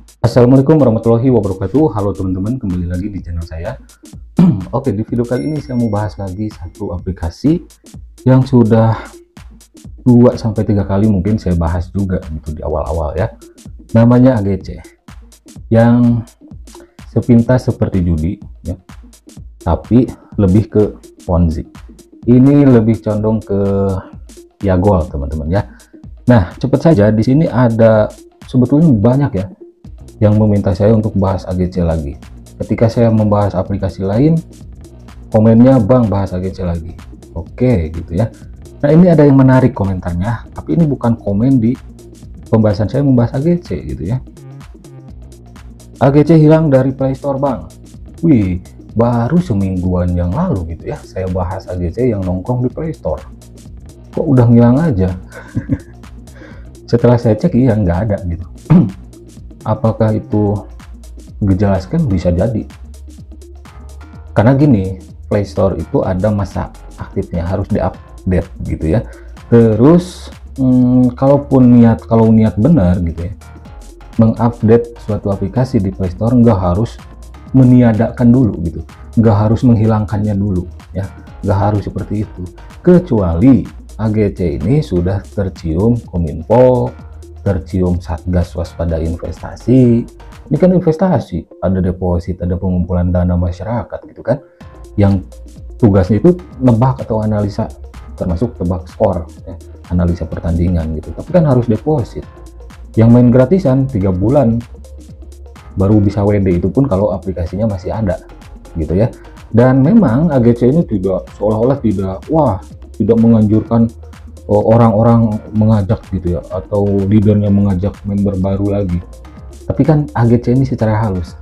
Assalamualaikum warahmatullahi wabarakatuh. Halo teman-teman, kembali lagi di channel saya. Oke, di video kali ini saya mau bahas lagi satu aplikasi yang sudah 2-3 kali mungkin saya bahas juga gitu di awal-awal ya. Namanya AGC. Yang sepintas seperti judi ya, tapi lebih ke Ponzi. Ini lebih condong ke Yagol, teman-teman ya. Nah, cepat saja, di sini ada sebetulnya banyak ya yang meminta saya untuk bahas AGC lagi. Ketika saya membahas aplikasi lain, komennya, "Bang, bahas AGC lagi." Oke, gitu ya. Nah, ini ada yang menarik komentarnya, tapi ini bukan komen di pembahasan saya membahas AGC gitu ya. "AGC hilang dari Play Store, Bang." Wih, baru semingguan yang lalu gitu ya, saya bahas AGC yang nongkrong di Play Store. Kok udah ngilang aja? Setelah saya cek, iya nggak ada gitu. Apakah itu gejala scam? Bisa jadi, karena gini, Play Store itu ada masa aktifnya, harus diupdate gitu ya. Terus kalau niat benar gitu ya, mengupdate suatu aplikasi di Play Store, nggak harus meniadakan dulu gitu, nggak harus menghilangkannya dulu ya, nggak harus seperti itu, kecuali AGC ini sudah tercium Kominfo, tercium Satgas Waspada Investasi. Ini kan investasi, ada deposit, ada pengumpulan dana masyarakat gitu kan, yang tugasnya itu nebak atau analisa, termasuk tebak skor ya, analisa pertandingan gitu. Tapi kan harus deposit. Yang main gratisan 3 bulan baru bisa WD, itu pun kalau aplikasinya masih ada gitu ya. Dan memang AGC ini tidak seolah-olah tidak menganjurkan orang-orang mengajak gitu ya, atau leadernya mengajak member baru lagi. Tapi kan AGC ini secara halus,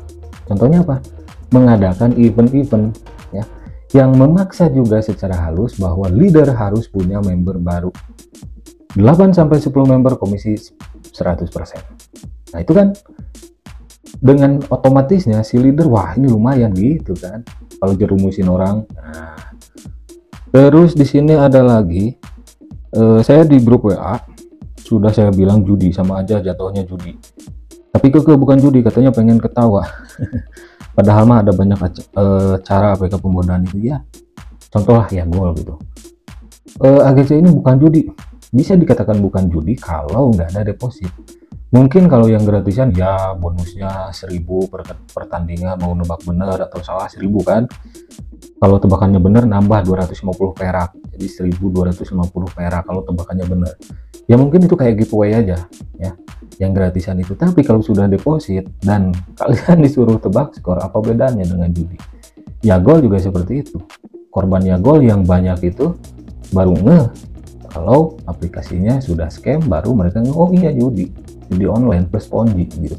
contohnya apa? Mengadakan event-event ya, yang memaksa juga secara halus bahwa leader harus punya member baru. 8-10 member, komisi 100%. Nah, itu kan dengan otomatisnya si leader, wah ini lumayan gitu kan, kalau jerumusin orang. Nah, terus di sini ada lagi, saya di grup WA sudah saya bilang judi, sama aja jatuhnya judi. Tapi bukan judi, katanya pengen ketawa. Padahal mah ada banyak cara APK pembodohan itu ya. Contoh lah ya, gol gitu. AGC ini bukan judi. Bisa dikatakan bukan judi kalau nggak ada deposit. Mungkin kalau yang gratisan ya bonusnya 1000 per pertandingan, mau nebak bener atau salah 1000 kan. Kalau tebakannya bener nambah 250 perak, jadi 1250 perak kalau tebakannya bener. Ya mungkin itu kayak giveaway aja ya, yang gratisan itu. Tapi kalau sudah deposit dan kalian disuruh tebak skor, apa bedanya dengan judi? Yagol juga seperti itu. Korban Yagol yang banyak itu baru kalau aplikasinya sudah scam, baru mereka oh iya judi online plus Ponzi gitu.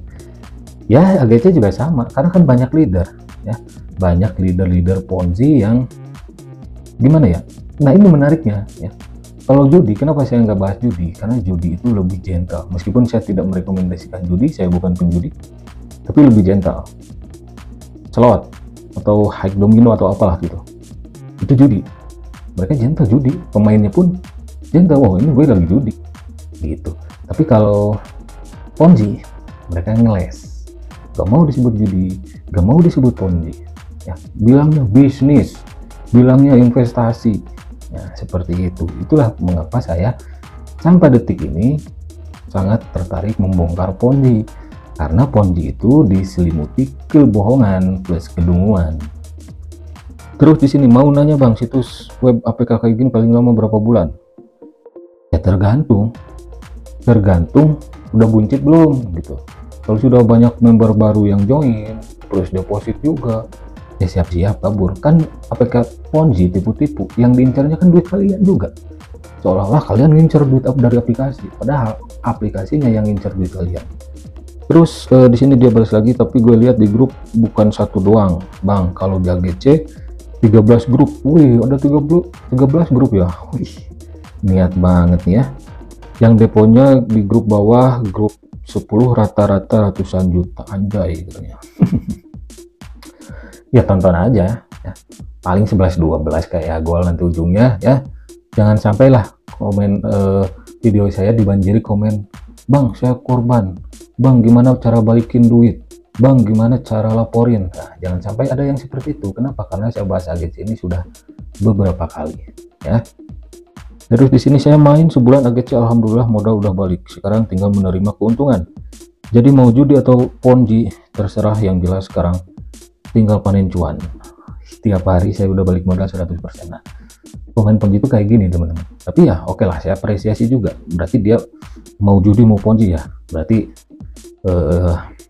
Ya AGC juga sama, karena kan banyak leader ya, banyak leader Ponzi yang gimana ya. Nah, ini menariknya ya, kalau judi, kenapa saya nggak bahas judi? Karena judi itu lebih gentle, meskipun saya tidak merekomendasikan judi, saya bukan penjudi, tapi lebih gentle. Slot atau high domino atau apalah gitu, itu judi, mereka gentle judi, pemainnya pun gentle, wow ini gue lagi judi gitu. Tapi kalau Ponzi, mereka ngeles, gak mau disebut judi, gak mau disebut Ponzi ya, bilangnya bisnis, bilangnya investasi ya, seperti itu. Itulah mengapa saya sampai detik ini sangat tertarik membongkar Ponzi, karena Ponzi itu diselimuti kebohongan plus kedunguan. Terus di sini mau nanya, Bang, situs web APK kayak gini paling lama berapa bulan? Ya tergantung udah buncit belum gitu. Kalau sudah banyak member baru yang join plus deposit juga, ya siap-siap kabur. Kan APK Ponzi tipu-tipu, yang diincarnya kan duit kalian juga, seolah-olah kalian ngincer duit dari aplikasi, padahal aplikasinya yang ngincer duit kalian. Terus di sini dia balas lagi, tapi gue lihat di grup bukan satu doang, Bang. Kalau di AGC 13 grup. Wih, ada 13 grup ya. Wih, niat banget nih ya. Yang deponya di grup bawah, grup 10 rata-rata ratusan juta, anjay gitu ya. Ya tonton aja ya. Paling 11-12 kayak gol nanti ujungnya ya. Jangan sampailah komen video saya dibanjiri komen, "Bang, saya korban Bang gimana cara balikin duit, bang gimana cara laporin. Nah, jangan sampai ada yang seperti itu. Kenapa? Karena saya bahas agensi ini sudah beberapa kali ya. Terus di sini saya main sebulan agensi, alhamdulillah modal udah balik, sekarang tinggal menerima keuntungan. Jadi mau judi atau ponzi terserah, yang jelas sekarang tinggal panen cuan. Setiap hari saya udah balik modal 100%. Nah, pemain ponzi itu kayak gini teman-teman. Tapi ya oke lah, saya apresiasi juga. Berarti dia mau judi mau ponzi ya, berarti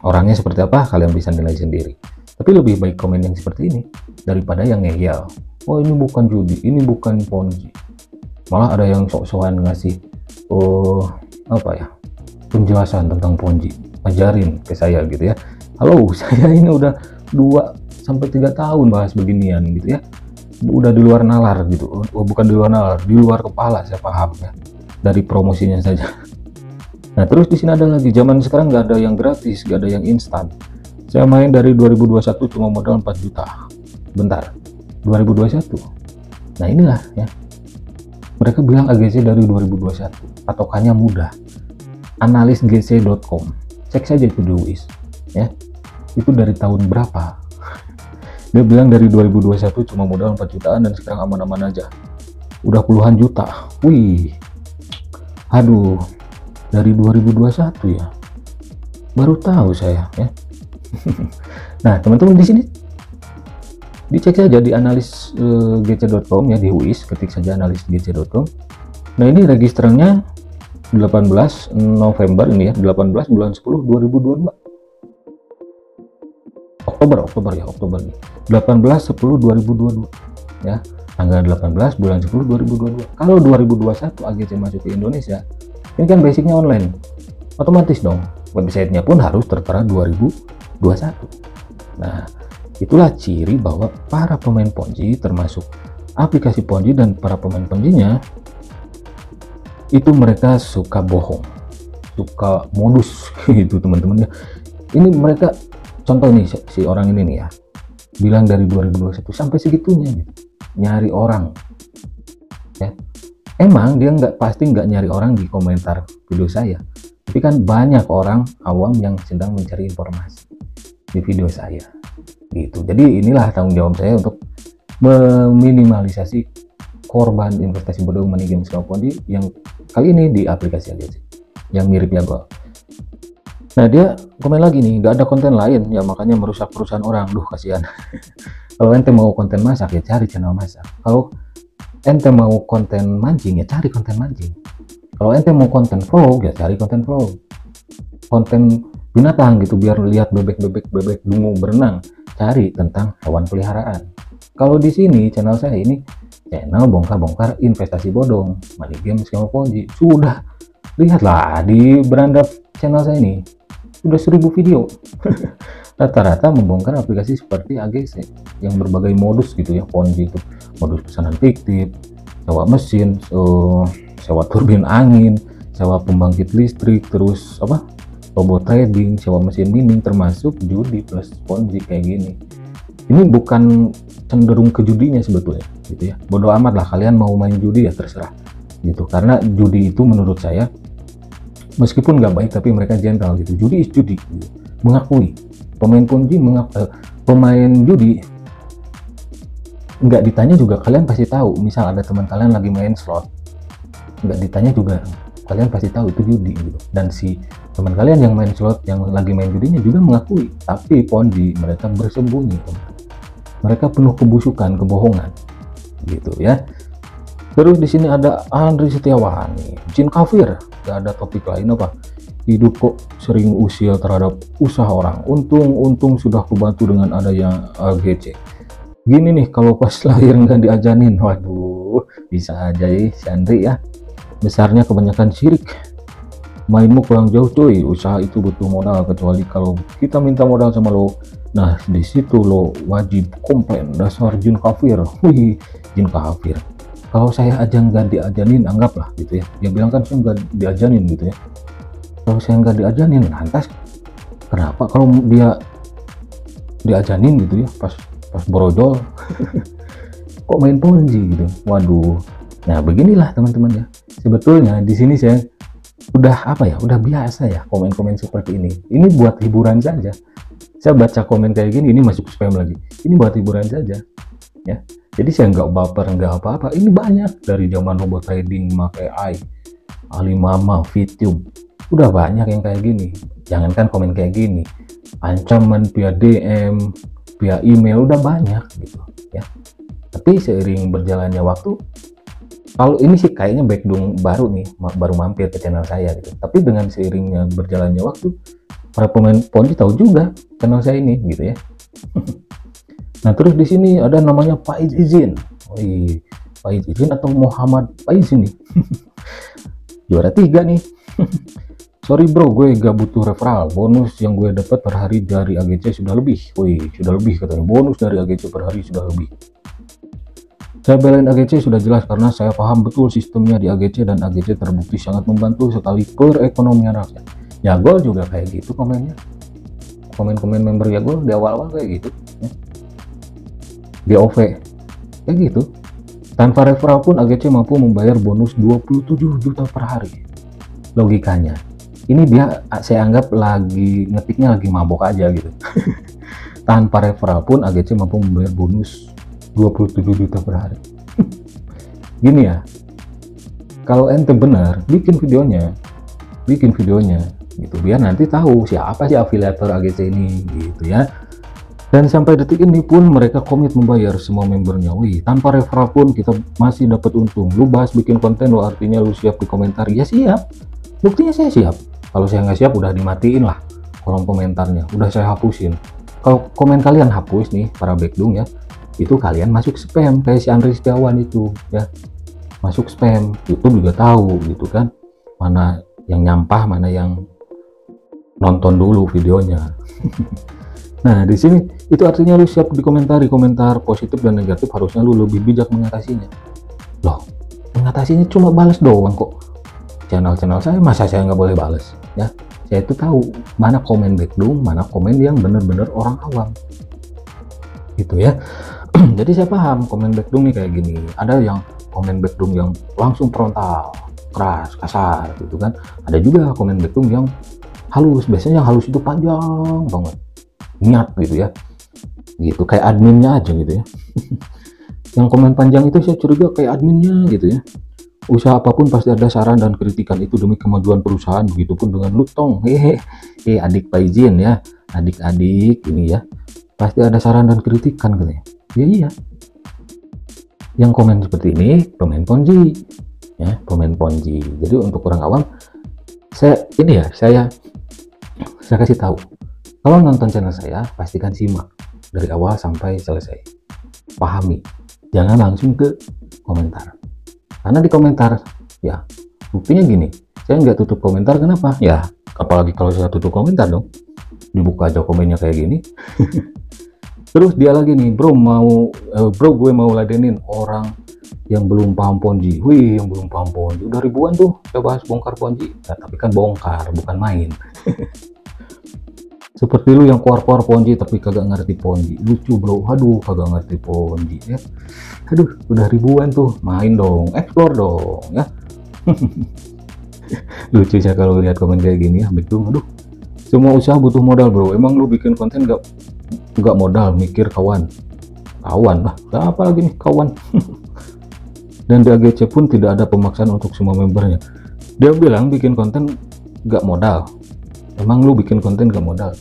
orangnya seperti apa kalian bisa nilai sendiri. Tapi lebih baik komen yang seperti ini daripada yang ngeyel. Oh ini bukan judi, ini bukan ponzi. Malah ada yang sok-sokan ngasih apa ya, penjelasan tentang ponzi, ajarin ke saya gitu ya. Halo, saya ini udah 2-3 tahun bahas beginian gitu ya, udah di luar nalar gitu. Bukan di luar nalar, di luar kepala saya paham ya, dari promosinya saja. Nah terus di sini ada lagi, zaman sekarang nggak ada yang gratis, nggak ada yang instan. Saya main dari 2021 cuma modal 4 juta. Bentar, 2021. Nah inilah ya, mereka bilang AGC dari 2021, patokannya mudah. Analisgc.com, cek saja itu di UIS ya, itu dari tahun berapa. Dia bilang dari 2021 cuma modal 4 jutaan dan sekarang aman-aman aja, udah puluhan juta. Wih, aduh, dari 2021 ya, baru tahu saya ya. Nah teman-teman di sini dicek saja di analisgc.com ya, di UIS ketik saja analisgc.com. Nah ini registernya 18 November ini ya, 18 bulan 10 2022. Oktober ya, Oktober nih, 18 10 2022 ya, tanggal 18 bulan 10 2022. Kalau 2021 AGC masuk ke Indonesia, ini kan basicnya online, otomatis dong websitenya pun harus tertera 2021. Nah itulah ciri bahwa para pemain ponzi, termasuk aplikasi ponzi dan para pemain ponzinya, itu mereka suka bohong, suka modus gitu teman-teman ya. Ini mereka, contoh nih si orang ini nih ya, bilang dari 2021 sampai segitunya gitu, nyari orang ya. Emang dia pasti nggak nyari orang di komentar video saya, tapi kan banyak orang awam yang sedang mencari informasi di video saya gitu. Jadi inilah tanggung jawab saya untuk meminimalisasi korban investasi bodong, money game, scam, ponzi yang kali ini di aplikasi AGC yang mirip Jago. Nah dia komen lagi nih, nggak ada konten lain ya, makanya merusak perusahaan orang. Duh kasihan. Kalau ente mau konten masak ya cari channel masak, kalau ente mau konten mancing ya cari konten mancing, kalau ente mau konten vlog ya cari konten vlog, konten binatang gitu biar lihat bebek dungu berenang, cari tentang hewan peliharaan. Kalau di sini channel saya ini channel bongkar-bongkar investasi bodong, money game, skema ponzi. Sudah lihatlah di beranda channel saya ini sudah 1000 video. Rata-rata membongkar aplikasi seperti AGC yang berbagai modus gitu ya, ponzi itu modus pesanan fiktif, sewa mesin, sewa turbin angin, sewa pembangkit listrik, terus apa, robot trading, sewa mesin mining, termasuk judi plus ponzi kayak gini. Ini bukan cenderung ke judinya sebetulnya gitu ya, bodoh amat lah kalian mau main judi ya terserah gitu, karena judi itu menurut saya meskipun nggak baik tapi mereka gentle gitu. Judi is judi gitu. Mengakui pemain ponzi, pemain judi nggak ditanya juga kalian pasti tahu. Misal ada teman kalian lagi main slot, nggak ditanya juga kalian pasti tahu itu judi gitu. Dan si teman kalian yang main slot, yang lagi main judinya juga mengakui. Tapi ponzi mereka bersembunyi, mereka penuh kebusukan, kebohongan gitu ya. Terus di sini ada Andri Setiawan nih, jin kafir. Gak ada topik lain apa, hidup kok sering usil terhadap usaha orang, untung sudah kubantu dengan adanya AGC. Gini nih, kalau pas lahir nggak diajanin, waduh bisa aja ya si Andri ya, besarnya kebanyakan syirik. Mainmu kurang jauh cuy, usaha itu butuh modal, kecuali kalau kita minta modal sama lo. Nah di situ lo wajib komplain, dasar jin kafir. Wih, jin kafir. Kalau saya aja nggak diajanin, anggaplah gitu ya, dia bilang kan saya nggak diajanin gitu ya. Kalau saya nggak diajanin, lantas kenapa kalau dia diajanin gitu ya, pas borojol kok main ponzi gitu. Waduh. Nah beginilah teman-teman ya, sebetulnya di sini saya udah apa ya, udah biasa ya komen-komen seperti ini buat hiburan saja. Saya baca komen kayak gini, ini masuk spam lagi, ini buat hiburan saja ya. Jadi saya nggak baper, nggak apa-apa. Ini banyak dari zaman robot trading, pakai AI, Alimama, Vitium, udah banyak yang kayak gini. Jangankan komen kayak gini, ancaman via DM, via email udah banyak gitu ya. Tapi seiring berjalannya waktu, kalau ini sih kayaknya backdoor baru nih, baru mampir ke channel saya gitu. Tapi dengan seiringnya berjalannya waktu, para pemain Ponzi tahu juga channel saya ini gitu ya. Nah terus di sini ada namanya Faiz Izin. Wih, Faiz Izin atau Muhammad Faiz ini. Juara 3 nih. Sorry bro, gue gak butuh referral. Bonus yang gue dapat per hari dari AGC sudah lebih. Wih, sudah lebih katanya. Bonus dari AGC per hari sudah lebih. Saya belain AGC sudah jelas karena saya paham betul sistemnya di AGC, dan AGC terbukti sangat membantu sekali perekonomian rakyat. Yagol juga kayak gitu komennya. Komen-komen member Yagol di awal-awal kayak gitu ya. DOV kayak gitu. Tanpa referral pun AGC mampu membayar bonus 27 juta per hari. Logikanya ini dia, saya anggap lagi ngetiknya lagi mabok aja gitu. Tanpa referral pun AGC mampu membayar bonus 27 juta per hari. Gini ya, kalau ente benar bikin videonya gitu, biar nanti tahu siapa sih afiliator AGC ini gitu ya. Dan sampai detik ini pun mereka komit membayar semua membernya. Wih, tanpa referral pun kita masih dapat untung. Lu bahas bikin konten lo, artinya lu siap di komentar. Ya siap, buktinya saya siap. Kalau saya nggak siap udah dimatiin lah kolom komentarnya, udah saya hapusin. Kalau komen kalian hapus nih para backdoor ya, itu kalian masuk spam kayak si Andri Setiawan itu ya, masuk spam. YouTube juga tahu gitu kan, mana yang nyampah, mana yang nonton dulu videonya. Nah di sini itu artinya lu siap dikomentari, komentar positif dan negatif, harusnya lu lebih bijak mengatasinya. Loh, mengatasinya cuma balas doang kok. Channel saya masa saya nggak boleh balas ya? Saya itu tahu mana komen backdoor, mana komen yang bener-bener orang awam gitu ya. Jadi saya paham komen backdoor nih kayak gini. Ada yang komen backdoor yang langsung frontal, keras, kasar gitu kan. Ada juga komen backdoor yang halus. Biasanya yang halus itu panjang banget, niat gitu ya, gitu kayak adminnya aja gitu ya. Yang komen panjang itu saya curiga kayak adminnya gitu ya. Usaha apapun pasti ada saran dan kritikan, itu demi kemajuan perusahaan. Begitupun dengan Lutong. Adik Faizin ya, adik-adik ini ya, pasti ada saran dan kritikan katanya. Ya iya, yang komen seperti ini pemain Ponzi ya, pemain Ponzi. Jadi untuk orang awam, saya kasih tahu, kalau nonton channel saya pastikan simak dari awal sampai selesai, pahami, jangan langsung ke komentar. Karena di komentar ya, buktinya gini, saya nggak tutup komentar. Kenapa ya? Apalagi kalau saya tutup komentar dong, dibuka aja komennya kayak gini. Terus dia lagi nih, bro gue mau ladenin orang yang belum paham Ponzi. Wih, yang belum paham Ponzi udah ribuan tuh saya bahas bongkar Ponzi. Nah, tapi kan bongkar bukan main. Seperti lu yang keluar Ponzi tapi kagak ngerti Ponzi. Lucu bro, aduh kagak ngerti Ponzi ya. Aduh, udah ribuan tuh, main dong, explore dong ya. Lucu sih kalau lihat komen kayak gini ya, betul. Aduh, semua usaha butuh modal bro. Emang lu bikin konten nggak modal, mikir kawan lah, apa lagi nih kawan. Dan di AGC pun tidak ada pemaksaan untuk semua membernya. Dia bilang bikin konten nggak modal. Emang lu bikin konten nggak modal?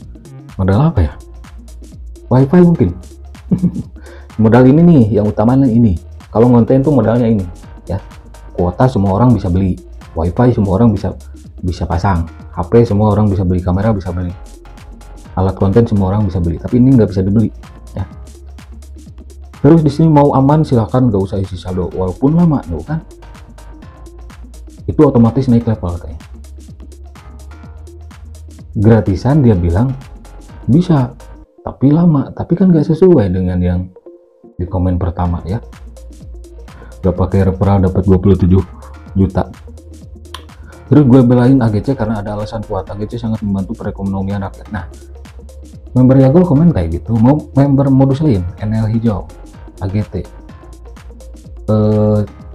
Modal apa ya? Wifi mungkin. Modal ini nih, yang utamanya ini. Kalau konten tuh modalnya ini ya, kuota semua orang bisa beli, wifi semua orang bisa pasang, HP semua orang bisa beli, kamera bisa beli, alat konten semua orang bisa beli, tapi ini nggak bisa dibeli ya. Terus di sini mau aman silahkan, nggak usah isi saldo walaupun lama tuh kan, itu otomatis naik level katanya. Gratisan dia bilang bisa, tapi lama, tapi kan nggak sesuai dengan yang di komen pertama ya. Gak pakai referral dapat 27 juta. Terus gue belain AGC karena ada alasan kuat, AGC sangat membantu perekonomian rakyat. Nah, member Yagol komen kayak gitu. Mau member modus lain, NL hijau, AGT,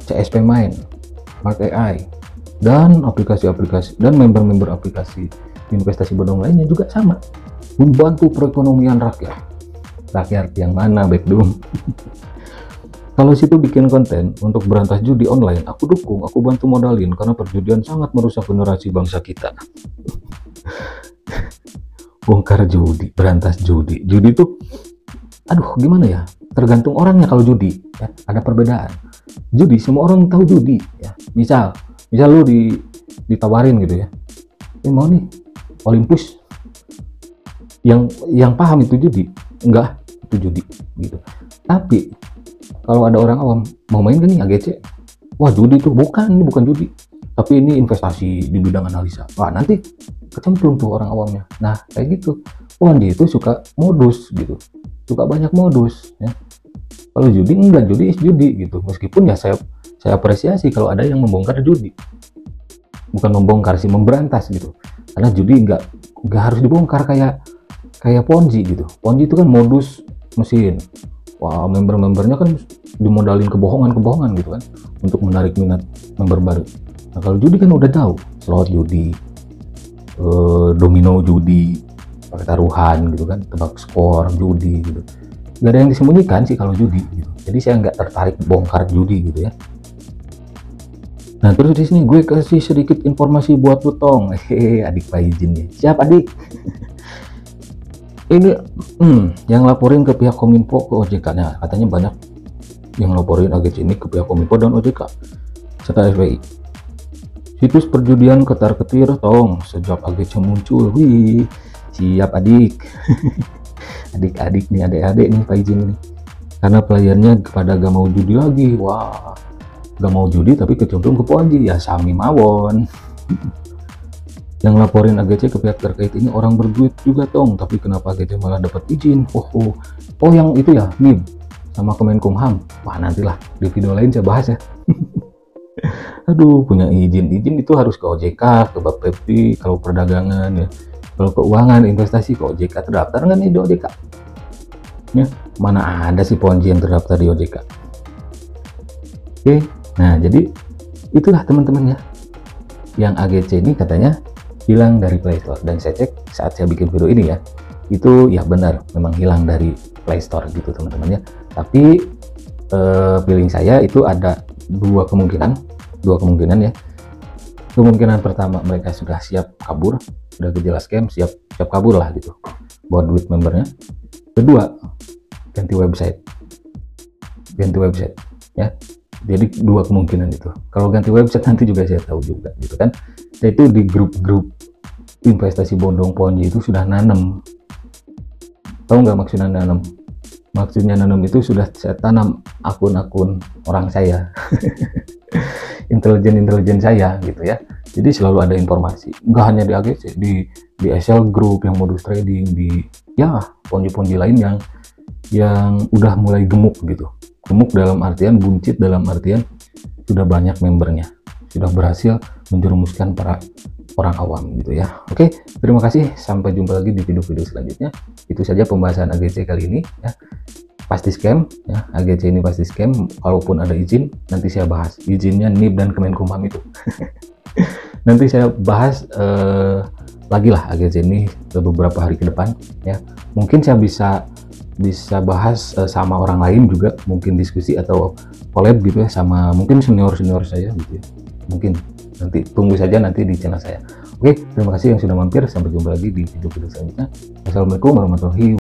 CSP main, Mark AI, Dan aplikasi-aplikasi dan member-member aplikasi investasi bodong lainnya juga sama, membantu perekonomian rakyat. Rakyat yang mana, Backdoom? Kalau situ bikin konten untuk berantas judi online, aku dukung, aku bantu modalin, karena perjudian sangat merusak generasi bangsa kita. Bongkar judi, berantas judi. Judi tuh, aduh gimana ya, tergantung orangnya. Kalau judi ya, ada perbedaan. Judi, semua orang tahu judi ya. Misal lu ditawarin gitu ya, mau nih Olympus, yang paham itu judi, enggak itu judi gitu. Tapi kalau ada orang awam, mau main kan nih AGC, wah judi itu bukan judi, tapi ini investasi di bidang analisa. Wah, nanti kecemplung tuh orang awamnya. Nah kayak gitu, Ponzi itu suka modus gitu, suka banyak modus ya. Kalau judi enggak, judi is judi gitu. Meskipun ya saya apresiasi kalau ada yang membongkar judi, bukan membongkar sih, memberantas gitu. Karena judi enggak harus dibongkar kayak Ponzi gitu. Ponzi itu kan modus mesin. Wah, member-membernya kan dimodalin kebohongan gitu kan, untuk menarik minat member baru. Nah kalau judi kan udah tahu, slot judi, domino judi, pakai taruhan gitu kan, tebak skor judi gitu. Gak ada yang disembunyikan sih kalau judi gitu. Jadi saya nggak tertarik bongkar judi gitu ya. Nah terus di sini gue kasih sedikit informasi buat lu Tong. Adik Pak izin nih. Siap adik. Ini yang laporin ke pihak Kominfo, ke OJK. Nah katanya banyak yang laporin AGC ini ke pihak Kominfo dan OJK serta FPI. Situs perjudian ketar-ketir Tong sejak AGC muncul. Wih, siap adik. Adik-adik nih, adik-adik nih Pak izin nih. Karena playernya pada gak mau judi lagi. Wah, gak mau judi tapi kecemplung ke Ponzi, ya sami mawon. Yang laporin AGC ke pihak terkait ini orang berduit juga Tong, tapi kenapa AGC malah dapat izin? Oh yang itu ya, NIB sama Kemenkumham. Wah nantilah di video lain saya bahas ya. Aduh, punya izin itu harus ke OJK, ke Bapepti, kalau perdagangan ya. Kalau keuangan, investasi ke OJK, terdaftar nggak nih di OJK? Ya, mana ada sih Ponzi yang terdaftar di OJK? Oke, nah jadi itulah teman-teman ya, yang AGC ini katanya hilang dari Play Store. Dan saya cek saat saya bikin video ini ya, itu ya benar, memang hilang dari Play Store gitu teman-teman ya. Tapi feeling saya itu ada dua kemungkinan ya. Kemungkinan pertama, mereka sudah siap kabur, sudah gejala scam, siap kabur lah gitu buat duit membernya. Kedua, ganti website ya. Jadi dua kemungkinan itu. Kalau ganti website nanti juga saya tahu juga gitu kan. Itu di grup-grup investasi bodong Ponzi itu sudah nanam. Tahu nggak maksudnya nanam? Maksudnya nanam itu sudah saya tanam akun-akun orang saya. intelijen saya gitu ya. Jadi selalu ada informasi, nggak hanya di AGC, di SL Group yang modus trading, di ya ponzi lain yang udah mulai gemuk gitu. Gemuk dalam artian buncit, dalam artian sudah banyak membernya, sudah berhasil menjerumuskan para orang awam gitu ya. Oke, terima kasih, sampai jumpa lagi di video-video selanjutnya. Itu saja pembahasan AGC kali ini ya. Pasti scam ya, AGC ini pasti scam. Kalaupun ada izin, nanti saya bahas izinnya NIB dan Kemenkumham itu. Nanti saya bahas lagi lah AGC ini beberapa hari ke depan ya. Mungkin saya bisa bahas sama orang lain juga, mungkin diskusi atau collab gitu ya, sama mungkin senior saya gitu ya. Mungkin nanti tunggu saja nanti di channel saya. Oke, terima kasih yang sudah mampir, sampai jumpa lagi di video-video selanjutnya. Wassalamualaikum warahmatullahi wabarakatuh.